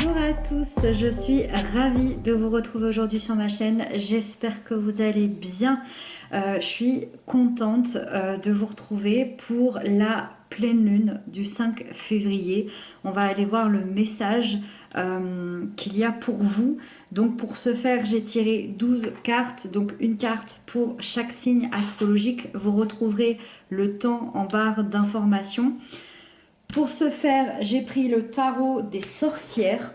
Bonjour à tous, je suis ravie de vous retrouver aujourd'hui sur ma chaîne. J'espère que vous allez bien. Je suis contente de vous retrouver pour la pleine lune du 5 février. On va aller voir le message qu'il y a pour vous. Donc pour ce faire, j'ai tiré 12 cartes, donc une carte pour chaque signe astrologique. Vous retrouverez le temps en barre d'informations. Pour ce faire, j'ai pris le tarot des sorcières.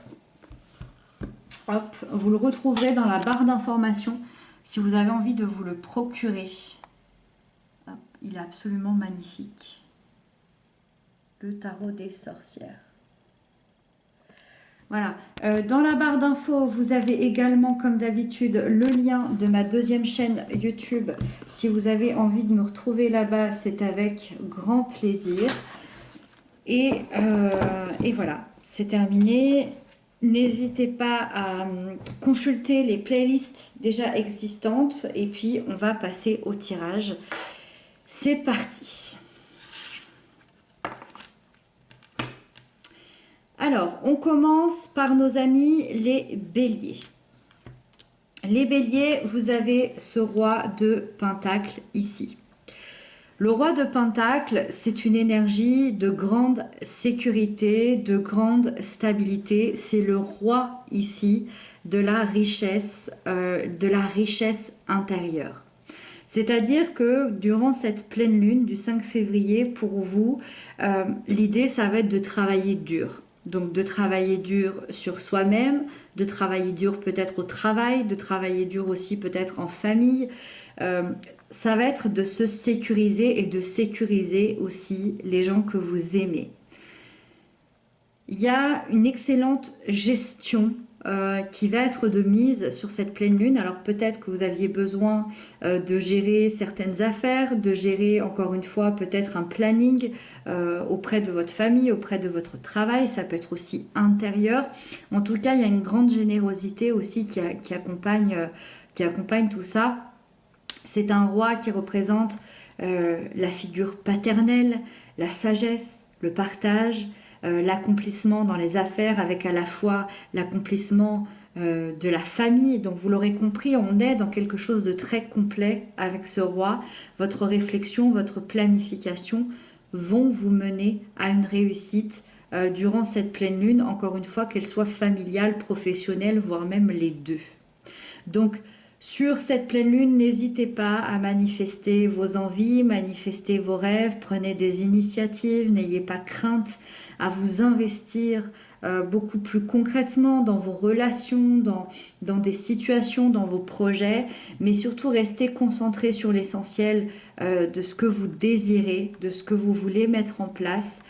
Hop, vous le retrouverez dans la barre d'informations si vous avez envie de vous le procurer. Hop, il est absolument magnifique. Le tarot des sorcières. Voilà. Dans la barre d'infos, vous avez également, comme d'habitude, le lien de ma deuxième chaîne YouTube. Si vous avez envie de me retrouver là-bas, c'est avec grand plaisir. Et voilà, c'est terminé. N'hésitez pas à consulter les playlists déjà existantes et puis on va passer au tirage. C'est parti. Alors, on commence par nos amis les béliers. Les béliers, vous avez ce roi de Pentacle ici. Le roi de Pentacle, c'est une énergie de grande sécurité, de grande stabilité. C'est le roi ici de la richesse intérieure. C'est-à-dire que durant cette pleine lune du 5 février, pour vous, l'idée, ça va être de travailler dur. Donc de travailler dur sur soi-même, de travailler dur peut-être au travail, de travailler dur aussi peut-être en famille. Ça va être de se sécuriser et de sécuriser aussi les gens que vous aimez. Il y a une excellente gestion qui va être de mise sur cette pleine lune. Alors peut-être que vous aviez besoin de gérer certaines affaires, de gérer encore une fois peut-être un planning auprès de votre famille, auprès de votre travail. Ça peut être aussi intérieur. En tout cas, il y a une grande générosité aussi qui accompagne tout ça. C'est un roi qui représente la figure paternelle, la sagesse, le partage, l'accomplissement dans les affaires avec à la fois l'accomplissement de la famille. Donc vous l'aurez compris, on est dans quelque chose de très complet avec ce roi. Votre réflexion, votre planification vont vous mener à une réussite durant cette pleine lune, encore une fois, qu'elle soit familiale, professionnelle, voire même les deux. Donc, sur cette pleine lune, n'hésitez pas à manifester vos envies, manifester vos rêves, prenez des initiatives, n'ayez pas crainte à vous investir beaucoup plus concrètement dans vos relations, dans des situations, dans vos projets, mais surtout restez concentrés sur l'essentiel de ce que vous désirez, de ce que vous voulez mettre en place.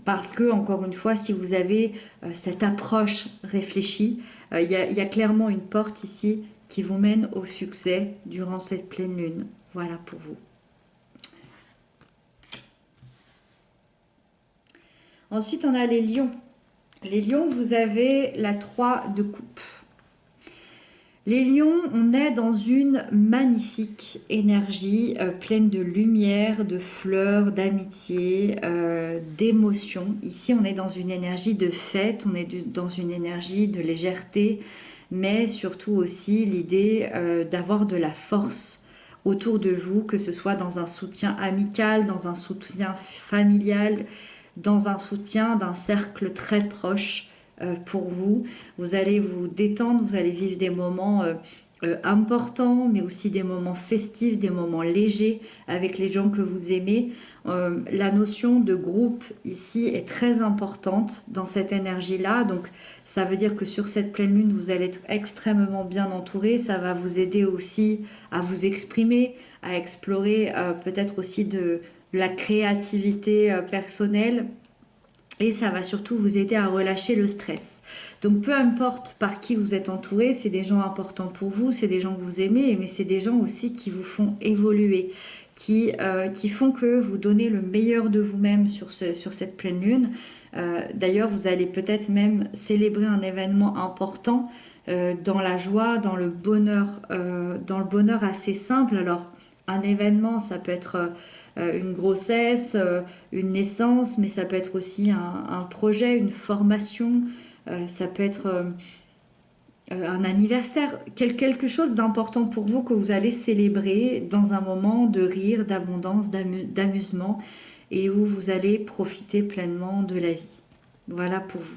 Parce que, encore une fois, si vous avez cette approche réfléchie, il y a clairement une porte ici qui vous mène au succès durant cette pleine lune. Voilà pour vous. Ensuite, on a les lions. Les lions, vous avez la 3 de coupe. Les lions, on est dans une magnifique énergie pleine de lumière, de fleurs, d'amitié, d'émotion. Ici, on est dans une énergie de fête, on est dans une énergie de légèreté, mais surtout aussi l'idée d'avoir de la force autour de vous, que ce soit dans un soutien amical, dans un soutien familial, dans un soutien d'un cercle très proche pour vous. Vous allez vous détendre, vous allez vivre des moments importants, mais aussi des moments festifs, des moments légers avec les gens que vous aimez. La notion de groupe ici est très importante dans cette énergie-là. Donc ça veut dire que sur cette pleine lune, vous allez être extrêmement bien entouré. Ça va vous aider aussi à vous exprimer, à explorer peut-être aussi de la créativité personnelle. Et ça va surtout vous aider à relâcher le stress. Donc peu importe par qui vous êtes entouré, c'est des gens importants pour vous, c'est des gens que vous aimez, mais c'est des gens aussi qui vous font évoluer, qui font que vous donnez le meilleur de vous-même sur cette pleine lune. D'ailleurs, vous allez peut-être même célébrer un événement important dans la joie, dans le bonheur assez simple. Alors, un événement, ça peut être une grossesse, une naissance, mais ça peut être aussi un projet, une formation, ça peut être un anniversaire, quelque chose d'important pour vous que vous allez célébrer dans un moment de rire, d'abondance, d'amusement et où vous allez profiter pleinement de la vie. Voilà pour vous.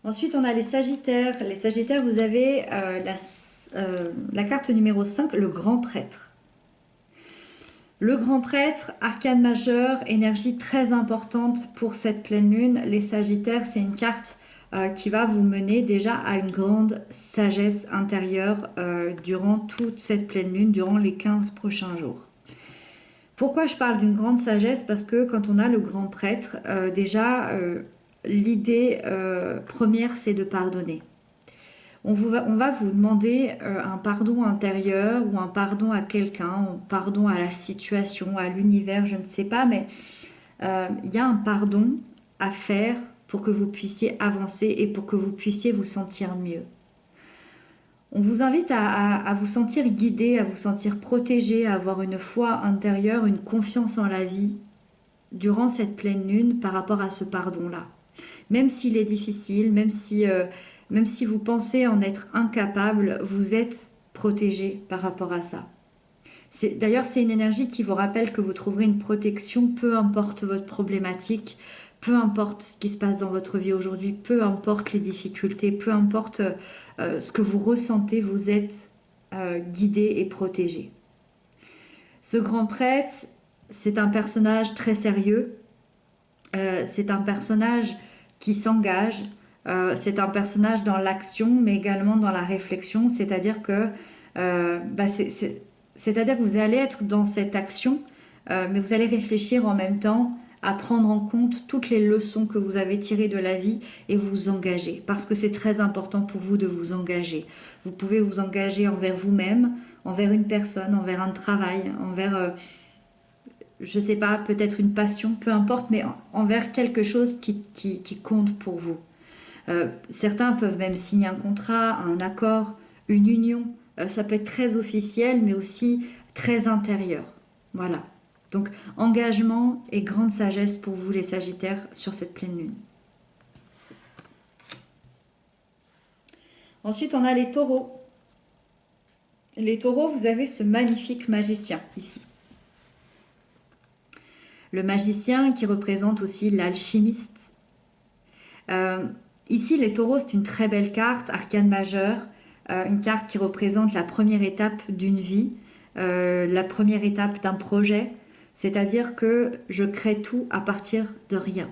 Ensuite, on a les Sagittaires. Les Sagittaires, vous avez la carte numéro 5, le Grand Prêtre. Le Grand Prêtre, arcane majeur, énergie très importante pour cette pleine lune. Les Sagittaires, c'est une carte qui va vous mener déjà à une grande sagesse intérieure durant toute cette pleine lune, durant les 15 prochains jours. Pourquoi je parle d'une grande sagesse? Parce que quand on a le Grand Prêtre, l'idée première, c'est de pardonner. On va vous demander un pardon intérieur ou un pardon à quelqu'un, un pardon à la situation, à l'univers, je ne sais pas, mais il y a un pardon à faire pour que vous puissiez avancer et pour que vous puissiez vous sentir mieux. On vous invite à vous sentir guidé, à vous sentir protégé, à avoir une foi intérieure, une confiance en la vie durant cette pleine lune par rapport à ce pardon-là. Même s'il est difficile, même si vous pensez en être incapable, vous êtes protégé par rapport à ça. D'ailleurs, c'est une énergie qui vous rappelle que vous trouverez une protection, peu importe votre problématique, peu importe ce qui se passe dans votre vie aujourd'hui, peu importe les difficultés, peu importe ce que vous ressentez, vous êtes guidé et protégé. Ce grand prêtre, c'est un personnage très sérieux, c'est un personnage qui s'engage, c'est un personnage dans l'action, mais également dans la réflexion, c'est-à-dire que c'est-à-dire que vous allez être dans cette action, mais vous allez réfléchir en même temps à prendre en compte toutes les leçons que vous avez tirées de la vie et vous engager. Parce que c'est très important pour vous de vous engager. Vous pouvez vous engager envers vous-même, envers une personne, envers un travail, envers, je ne sais pas, peut-être une passion, peu importe, mais envers quelque chose qui compte pour vous. Certains peuvent même signer un contrat, un accord, une union. Ça peut être très officiel, mais aussi très intérieur. Voilà. Donc, engagement et grande sagesse pour vous, les Sagittaires, sur cette pleine lune. Ensuite, on a les Taureaux. Les Taureaux, vous avez ce magnifique magicien ici. Le magicien qui représente aussi l'alchimiste. Ici, les Taureaux, c'est une très belle carte, arcane majeure, une carte qui représente la première étape d'une vie, la première étape d'un projet, c'est-à-dire que je crée tout à partir de rien.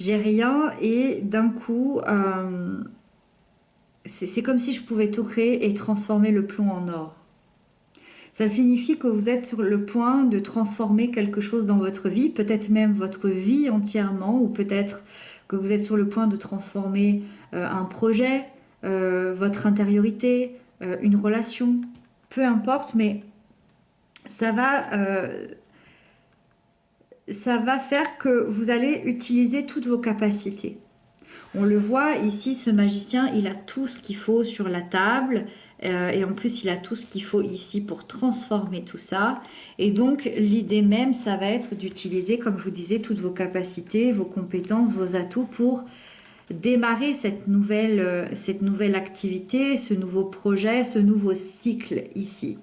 J'ai rien et d'un coup, c'est comme si je pouvais tout créer et transformer le plomb en or. Ça signifie que vous êtes sur le point de transformer quelque chose dans votre vie, peut-être même votre vie entièrement, ou peut-être que vous êtes sur le point de transformer un projet, votre intériorité, une relation, peu importe, mais ça va faire que vous allez utiliser toutes vos capacités. On le voit ici, ce magicien, il a tout ce qu'il faut sur la table et en plus il a tout ce qu'il faut ici pour transformer tout ça. Et donc l'idée même, ça va être d'utiliser, comme je vous disais, toutes vos capacités, vos compétences, vos atouts pour démarrer cette nouvelle activité, ce nouveau projet, ce nouveau cycle ici.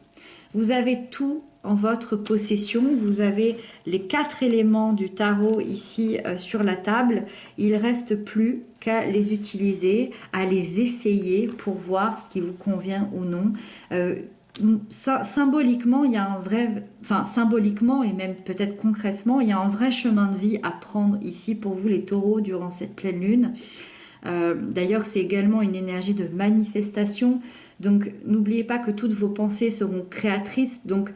Vous avez tout en votre possession, vous avez les 4 éléments du tarot ici sur la table, il ne reste plus qu'à les utiliser, à les essayer pour voir ce qui vous convient ou non. Symboliquement, il y a un vrai, enfin symboliquement et même peut-être concrètement, il y a un vrai chemin de vie à prendre ici pour vous les taureaux durant cette pleine lune. D'ailleurs, c'est également une énergie de manifestation. Donc, n'oubliez pas que toutes vos pensées seront créatrices. Donc,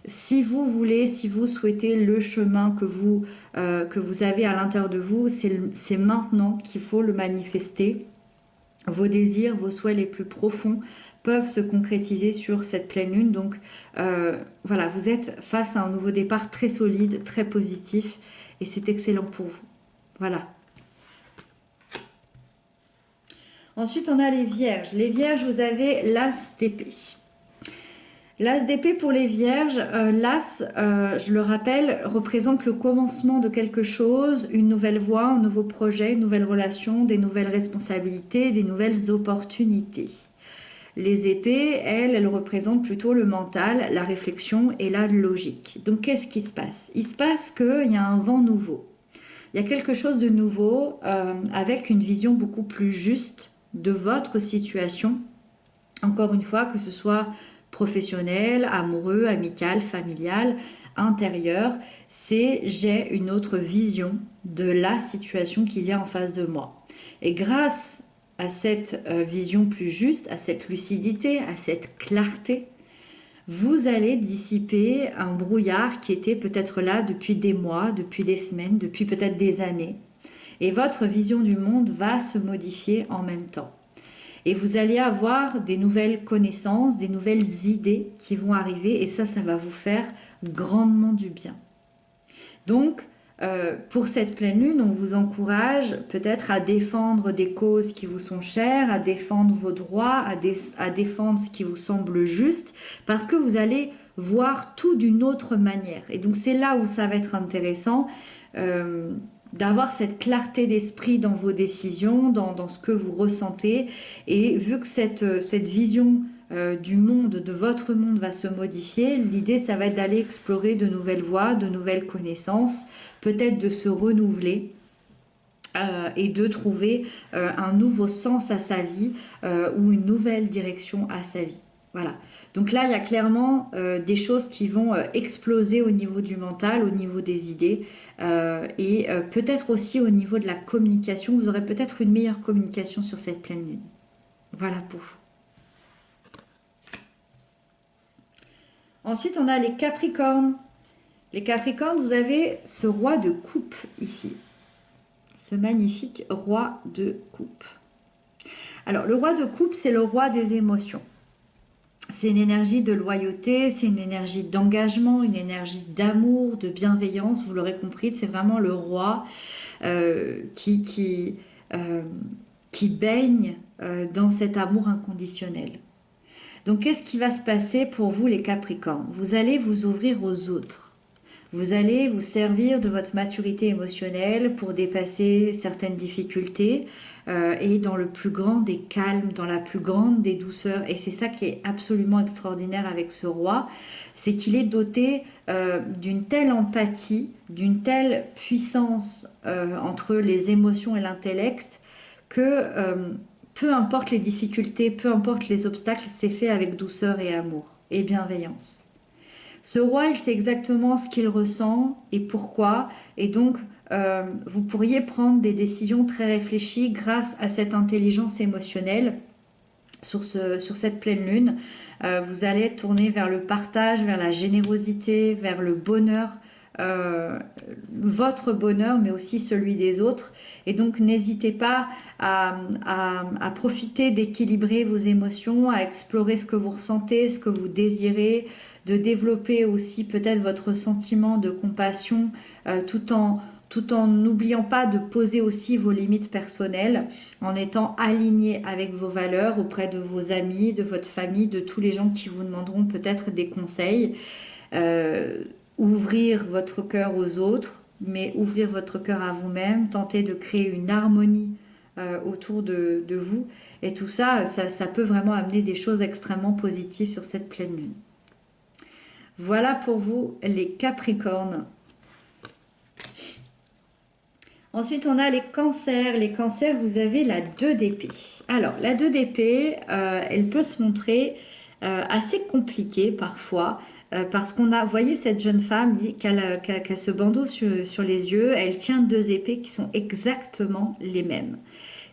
si vous voulez, si vous souhaitez le chemin que vous avez à l'intérieur de vous, c'est maintenant qu'il faut le manifester. Vos désirs, vos souhaits les plus profonds peuvent se concrétiser sur cette pleine lune. Donc, voilà, vous êtes face à un nouveau départ très solide, très positif. Et c'est excellent pour vous. Voilà. Ensuite, on a les Vierges. Les Vierges, vous avez l'As d'épée. L'as d'épée pour les vierges, l'as, je le rappelle, représente le commencement de quelque chose, une nouvelle voie, un nouveau projet, une nouvelle relation, des nouvelles responsabilités, des nouvelles opportunités. Les épées, elles représentent plutôt le mental, la réflexion et la logique. Donc qu'est-ce qui se passe? Il se passe qu'il y a un vent nouveau. Il y a quelque chose de nouveau avec une vision beaucoup plus juste de votre situation. Encore une fois, que ce soit professionnel, amoureux, amical, familial, intérieur, c'est j'ai une autre vision de la situation qu'il y a en face de moi. Et grâce à cette vision plus juste, à cette lucidité, à cette clarté, vous allez dissiper un brouillard qui était peut-être là depuis des mois, depuis des semaines, depuis peut-être des années. Et votre vision du monde va se modifier en même temps. Et vous allez avoir des nouvelles connaissances, des nouvelles idées qui vont arriver et ça va vous faire grandement du bien. Donc, pour cette pleine lune, on vous encourage peut-être à défendre des causes qui vous sont chères, à défendre vos droits, à défendre ce qui vous semble juste, parce que vous allez voir tout d'une autre manière. Et donc, c'est là où ça va être intéressant. D'avoir cette clarté d'esprit dans vos décisions, dans ce que vous ressentez. Et vu que cette vision du monde, de votre monde va se modifier, l'idée, ça va être d'aller explorer de nouvelles voies, de nouvelles connaissances, peut-être de se renouveler. Et de trouver un nouveau sens à sa vie ou une nouvelle direction à sa vie. Voilà. Donc là, il y a clairement des choses qui vont exploser au niveau du mental, au niveau des idées et peut-être aussi au niveau de la communication. Vous aurez peut-être une meilleure communication sur cette pleine lune. Voilà pour vous. Ensuite, on a les Capricornes. Les Capricornes, vous avez ce roi de coupe ici. Ce magnifique roi de coupe. Alors, le roi de coupe, c'est le roi des émotions. C'est une énergie de loyauté, c'est une énergie d'engagement, une énergie d'amour, de bienveillance. Vous l'aurez compris, c'est vraiment le roi qui baigne dans cet amour inconditionnel. Donc, qu'est-ce qui va se passer pour vous, les Capricornes? Vous allez vous ouvrir aux autres. Vous allez vous servir de votre maturité émotionnelle pour dépasser certaines difficultés et dans le plus grand des calmes, dans la plus grande des douceurs. Et c'est ça qui est absolument extraordinaire avec ce roi, c'est qu'il est doté d'une telle empathie, d'une telle puissance entre les émotions et l'intellect que peu importe les difficultés, peu importe les obstacles, c'est fait avec douceur et amour et bienveillance. Ce roi, il sait exactement ce qu'il ressent et pourquoi. Et donc, vous pourriez prendre des décisions très réfléchies grâce à cette intelligence émotionnelle sur cette pleine lune. Vous allez tourner vers le partage, vers la générosité, vers le bonheur, votre bonheur, mais aussi celui des autres. Et donc, n'hésitez pas à profiter d'équilibrer vos émotions, à explorer ce que vous ressentez, ce que vous désirez, de développer aussi peut-être votre sentiment de compassion tout en n'oubliant pas de poser aussi vos limites personnelles, en étant aligné avec vos valeurs auprès de vos amis, de votre famille, de tous les gens qui vous demanderont peut-être des conseils. Ouvrir votre cœur aux autres, mais ouvrir votre cœur à vous-même, tenter de créer une harmonie autour de vous. Et tout ça, ça peut vraiment amener des choses extrêmement positives sur cette pleine lune. Voilà pour vous les Capricornes. Ensuite, on a les cancers. Les cancers, vous avez la 2 d'épée. Alors, la 2 d'épée, elle peut se montrer assez compliquée parfois. Parce qu'on a, vous voyez, cette jeune femme qui a ce bandeau sur les yeux, elle tient 2 épées qui sont exactement les mêmes.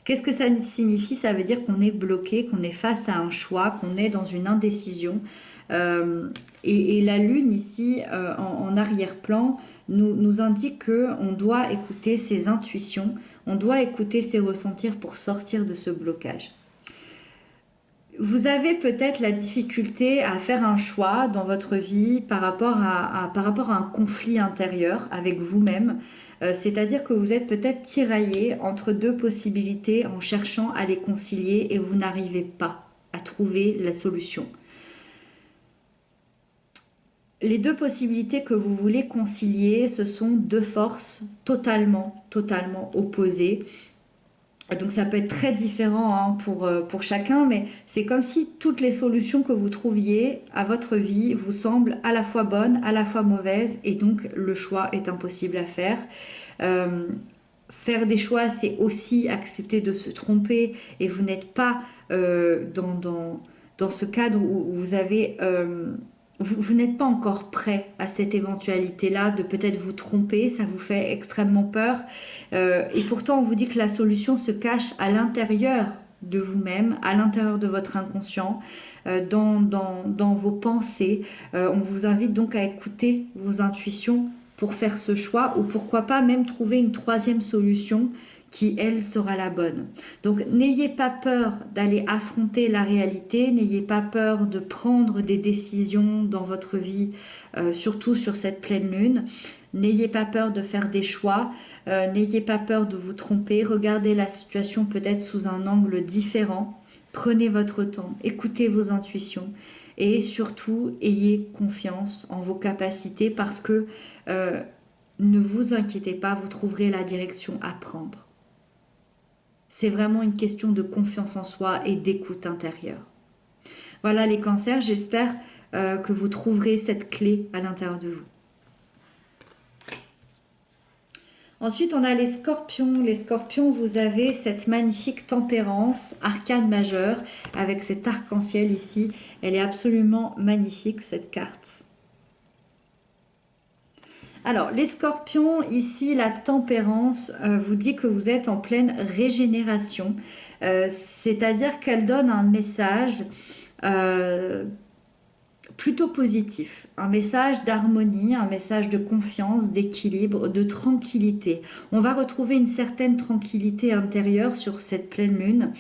Qu'est-ce que ça signifie? Ça veut dire qu'on est bloqué, qu'on est face à un choix, qu'on est dans une indécision. Et la lune ici, en arrière-plan, nous indique qu'on doit écouter ses intuitions, on doit écouter ses ressentir pour sortir de ce blocage. Vous avez peut-être la difficulté à faire un choix dans votre vie par rapport à un conflit intérieur avec vous-même. C'est-à-dire que vous êtes peut-être tiraillé entre 2 possibilités en cherchant à les concilier et vous n'arrivez pas à trouver la solution. les deux possibilités que vous voulez concilier, ce sont deux forces totalement opposées. Donc ça peut être très différent hein, pour chacun, mais c'est comme si toutes les solutions que vous trouviez à votre vie vous semblent à la fois bonnes, à la fois mauvaises, et donc le choix est impossible à faire. Euh, Faire des choix, c'est aussi accepter de se tromper, et vous n'êtes pas dans ce cadre où vous avez... vous n'êtes pas encore prêt à cette éventualité-là de peut-être vous tromper, ça vous fait extrêmement peur. Et pourtant, on vous dit que la solution se cache à l'intérieur de vous-même, à l'intérieur de votre inconscient, dans vos pensées. On vous invite donc à écouter vos intuitions pour faire ce choix, ou pourquoi pas même trouver une troisième solution qui, elle, sera la bonne. Donc, n'ayez pas peur d'aller affronter la réalité, n'ayez pas peur de prendre des décisions dans votre vie, surtout sur cette pleine lune. N'ayez pas peur de faire des choix, n'ayez pas peur de vous tromper, regardez la situation peut-être sous un angle différent. Prenez votre temps, écoutez vos intuitions et surtout ayez confiance en vos capacités parce que ne vous inquiétez pas, vous trouverez la direction à prendre. C'est vraiment une question de confiance en soi et d'écoute intérieure. Voilà les cancers, j'espère que vous trouverez cette clé à l'intérieur de vous. Ensuite, on a les scorpions. Les scorpions, vous avez cette magnifique tempérance, arcane majeure, avec cet arc-en-ciel ici. Elle est absolument magnifique, cette carte. Alors, les scorpions, ici, la tempérance vous dit que vous êtes en pleine régénération. C'est-à-dire qu'elle donne un message plutôt positif, un message d'harmonie, un message de confiance, d'équilibre, de tranquillité. On va retrouver une certaine tranquillité intérieure sur cette pleine lune.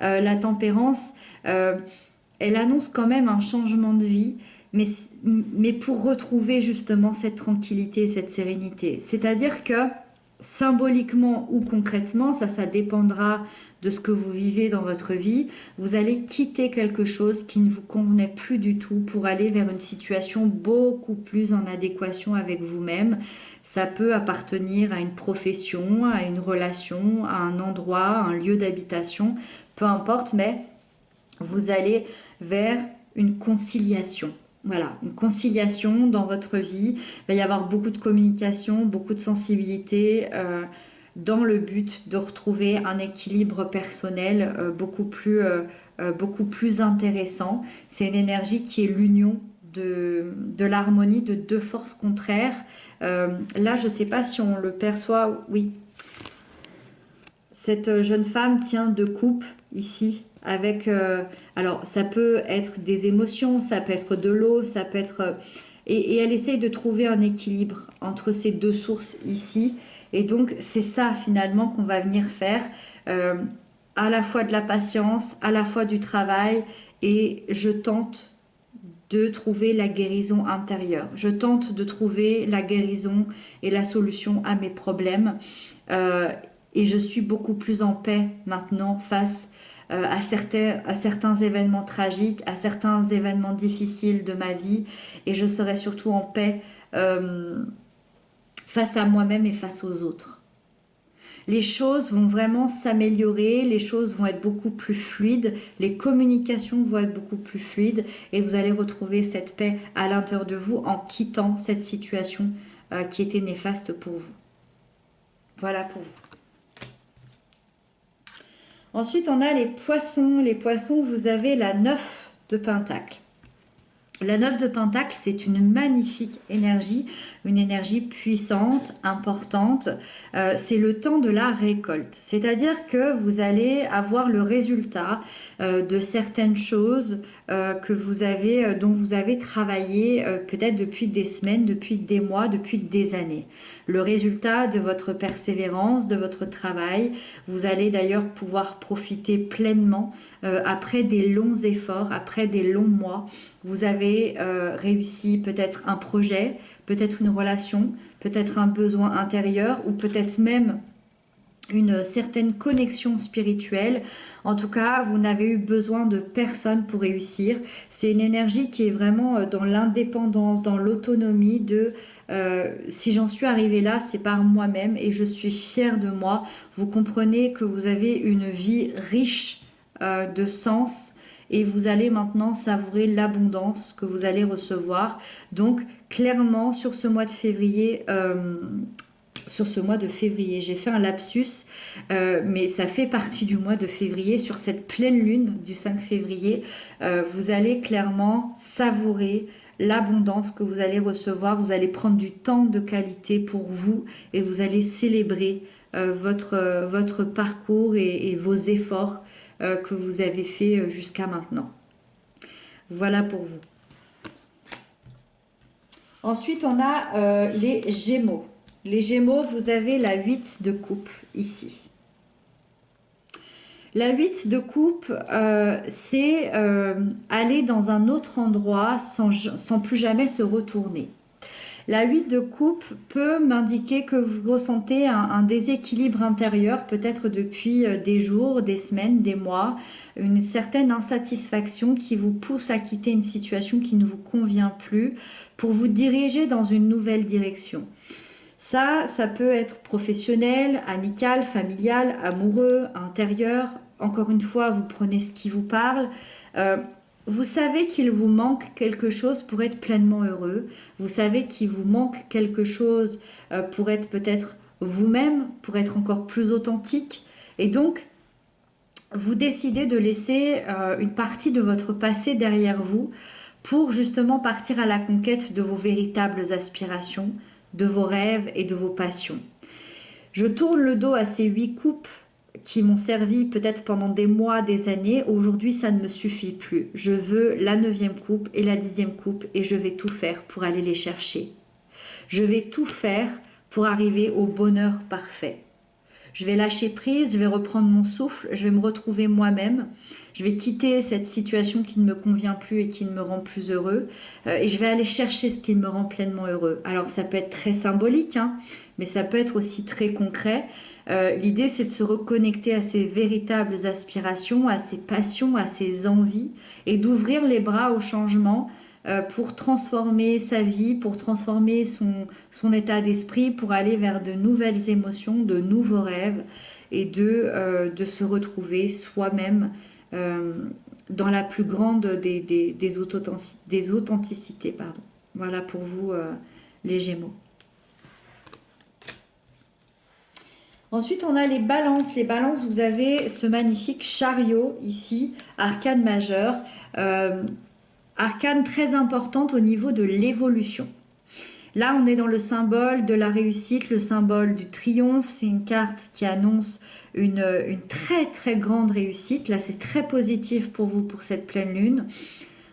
La tempérance, elle annonce quand même un changement de vie, mais pour retrouver justement cette tranquillité, cette sérénité. C'est-à-dire que symboliquement ou concrètement, ça dépendra de ce que vous vivez dans votre vie, vous allez quitter quelque chose qui ne vous convenait plus du tout pour aller vers une situation beaucoup plus en adéquation avec vous-même. Ça peut appartenir à une profession, à une relation, à un endroit, à un lieu d'habitation, peu importe, mais vous allez vers une conciliation. Voilà, une conciliation dans votre vie. Il va y avoir beaucoup de communication, beaucoup de sensibilité dans le but de retrouver un équilibre personnel beaucoup plus intéressant. C'est une énergie qui est l'union de l'harmonie de deux forces contraires. Là, je ne sais pas si on le perçoit. Oui, cette jeune femme tient deux coupes ici avec alors ça peut être des émotions, ça peut être de l'eau, ça peut être et elle essaye de trouver un équilibre entre ces deux sources ici, et donc c'est ça finalement qu'on va venir faire, à la fois de la patience, à la fois du travail, et je tente de trouver la guérison intérieure, je tente de trouver la guérison et la solution à mes problèmes, et je suis beaucoup plus en paix maintenant face à certains événements tragiques, à certains événements difficiles de ma vie, et je serai surtout en paix face à moi-même et face aux autres. Les choses vont vraiment s'améliorer, les choses vont être beaucoup plus fluides, les communications vont être beaucoup plus fluides, et vous allez retrouver cette paix à l'intérieur de vous en quittant cette situation qui était néfaste pour vous. Voilà pour vous. Ensuite, on a les poissons. Les poissons, vous avez la 9 de Pentacle. La 9 de Pentacle, c'est une magnifique énergie, une énergie puissante, importante. C'est le temps de la récolte. C'est-à-dire que vous allez avoir le résultat de certaines choses dont vous avez travaillé peut-être depuis des semaines, depuis des mois, depuis des années. Le résultat de votre persévérance, de votre travail. Vous allez d'ailleurs pouvoir profiter pleinement après des longs efforts, après des longs mois. Vous avez réussi peut-être un projet, peut-être une relation, peut-être un besoin intérieur, ou peut-être même une certaine connexion spirituelle. En tout cas, vous n'avez eu besoin de personne pour réussir. C'est une énergie qui est vraiment dans l'indépendance, dans l'autonomie de si j'en suis arrivée là, c'est par moi-même et je suis fière de moi. Vous comprenez que vous avez une vie riche de sens et vous allez maintenant savourer l'abondance que vous allez recevoir. Donc, clairement, sur ce mois de février. J'ai fait un lapsus, mais ça fait partie du mois de février. Sur cette pleine lune du 5 février, vous allez clairement savourer l'abondance que vous allez recevoir. Vous allez prendre du temps de qualité pour vous et vous allez célébrer votre parcours et vos efforts que vous avez fait jusqu'à maintenant. Voilà pour vous. Ensuite, on a les Gémeaux. Les Gémeaux, vous avez la 8 de coupe ici. La 8 de coupe, c'est aller dans un autre endroit sans plus jamais se retourner. La 8 de coupe peut m'indiquer que vous ressentez un déséquilibre intérieur, peut-être depuis des jours, des semaines, des mois, une certaine insatisfaction qui vous pousse à quitter une situation qui ne vous convient plus pour vous diriger dans une nouvelle direction. Ça peut être professionnel, amical, familial, amoureux, intérieur. Encore une fois, vous prenez ce qui vous parle. Vous savez qu'il vous manque quelque chose pour être pleinement heureux. Vous savez qu'il vous manque quelque chose pour être peut-être vous-même, pour être encore plus authentique. Et donc, vous décidez de laisser une partie de votre passé derrière vous pour justement partir à la conquête de vos véritables aspirations, de vos rêves et de vos passions. Je tourne le dos à ces 8 coupes qui m'ont servi peut-être pendant des mois, des années. Aujourd'hui, ça ne me suffit plus. Je veux la 9e coupe et la 10e coupe et je vais tout faire pour aller les chercher. Je vais tout faire pour arriver au bonheur parfait. Je vais lâcher prise, je vais reprendre mon souffle, je vais me retrouver moi-même. Je vais quitter cette situation qui ne me convient plus et qui ne me rend plus heureux. Et je vais aller chercher ce qui me rend pleinement heureux. Alors ça peut être très symbolique, hein, mais ça peut être aussi très concret. L'idée, c'est de se reconnecter à ses véritables aspirations, à ses passions, à ses envies et d'ouvrir les bras au changement pour transformer sa vie, pour transformer son état d'esprit, pour aller vers de nouvelles émotions, de nouveaux rêves et de se retrouver soi-même dans la plus grande des authenticités. Pardon. Voilà pour vous, les Gémeaux. Ensuite, on a les balances. Les balances, vous avez ce magnifique chariot ici, arcane majeure. Arcane très importante au niveau de l'évolution. Là, on est dans le symbole de la réussite, le symbole du triomphe. C'est une carte qui annonce une très très grande réussite. Là, c'est très positif pour vous pour cette pleine lune.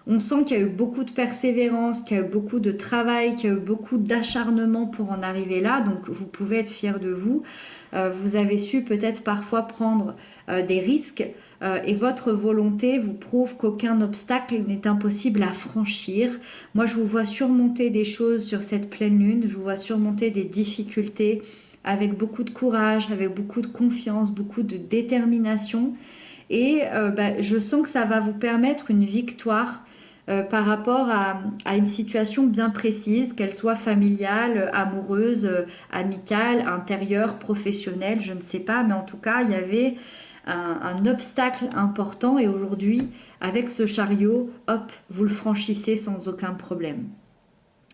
On sent qu'il y a eu beaucoup de persévérance, qu'il y a eu beaucoup de travail, qu'il y a eu beaucoup d'acharnement pour en arriver là. Donc, vous pouvez être fier de vous. Vous avez su peut-être parfois prendre des risques et votre volonté vous prouve qu'aucun obstacle n'est impossible à franchir. Moi, je vous vois surmonter des choses sur cette pleine lune. Je vous vois surmonter des difficultés avec beaucoup de courage, avec beaucoup de confiance, beaucoup de détermination. Et je sens que ça va vous permettre une victoire par rapport à une situation bien précise, qu'elle soit familiale, amoureuse, amicale, intérieure, professionnelle, je ne sais pas, mais en tout cas, il y avait un obstacle important et aujourd'hui, avec ce chariot, hop, vous le franchissez sans aucun problème.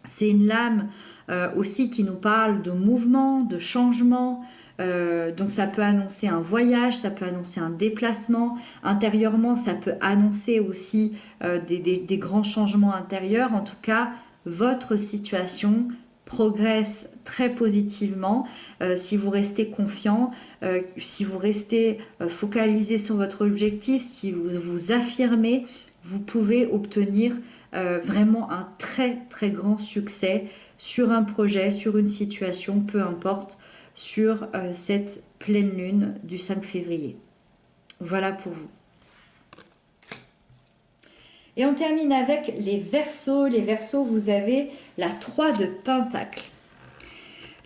C'est une lame aussi qui nous parle de mouvement, de changement. Donc ça peut annoncer un voyage, ça peut annoncer un déplacement. Intérieurement, ça peut annoncer aussi des grands changements intérieurs. En tout cas, votre situation progresse très positivement si vous restez confiant, si vous restez focalisé sur votre objectif, si vous vous affirmez, vous pouvez obtenir vraiment un très très grand succès sur un projet, sur une situation, peu importe, sur cette pleine lune du 5 février. Voilà pour vous. Et on termine avec les Verseaux. Les Verseaux, vous avez la 3 de Pentacle.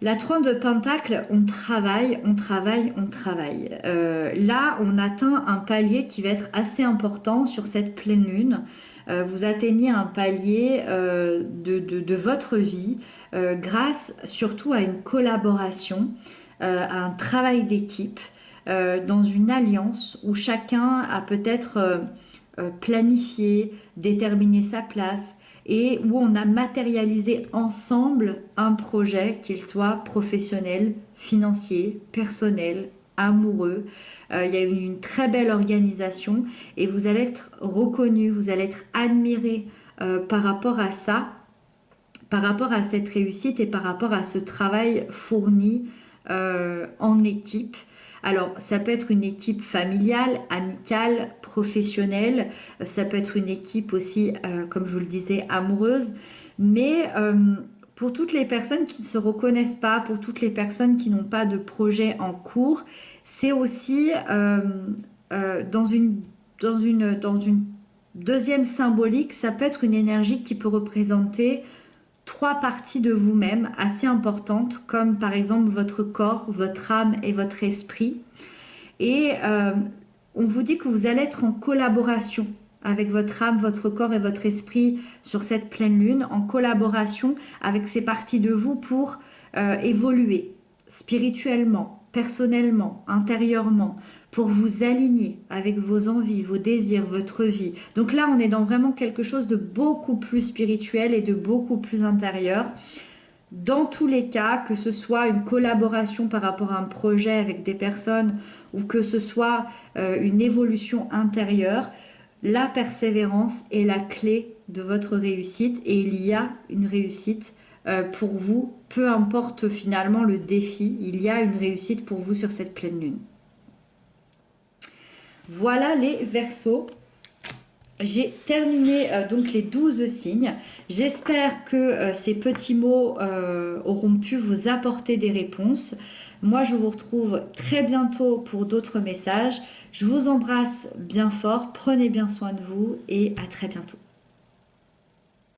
La 3 de Pentacle, on travaille, on travaille, on travaille. Là, on atteint un palier qui va être assez important sur cette pleine lune. Vous atteignez un palier de votre vie grâce surtout à une collaboration, à un travail d'équipe, dans une alliance où chacun a peut-être planifié, déterminé sa place et où on a matérialisé ensemble un projet, qu'il soit professionnel, financier, personnel, amoureux. Il y a une très belle organisation et vous allez être reconnu, vous allez être admiré par rapport à ça, par rapport à cette réussite et par rapport à ce travail fourni en équipe. Alors, ça peut être une équipe familiale, amicale, professionnelle, ça peut être une équipe aussi, comme je vous le disais, amoureuse, mais pour toutes les personnes qui ne se reconnaissent pas, pour toutes les personnes qui n'ont pas de projet en cours, c'est aussi dans une deuxième symbolique, ça peut être une énergie qui peut représenter trois parties de vous-même assez importantes, comme par exemple votre corps, votre âme et votre esprit. Et on vous dit que vous allez être en collaboration avec votre âme, votre corps et votre esprit sur cette pleine lune, en collaboration avec ces parties de vous pour évoluer spirituellement, personnellement, intérieurement, pour vous aligner avec vos envies, vos désirs, votre vie. Donc là, on est dans vraiment quelque chose de beaucoup plus spirituel et de beaucoup plus intérieur. Dans tous les cas, que ce soit une collaboration par rapport à un projet avec des personnes ou que ce soit une évolution intérieure, la persévérance est la clé de votre réussite et il y a une réussite pour vous, peu importe finalement le défi, il y a une réussite pour vous sur cette pleine lune. Voilà les Verseaux. J'ai terminé donc les 12 signes. J'espère que ces petits mots auront pu vous apporter des réponses. Moi, je vous retrouve très bientôt pour d'autres messages. Je vous embrasse bien fort, prenez bien soin de vous et à très bientôt.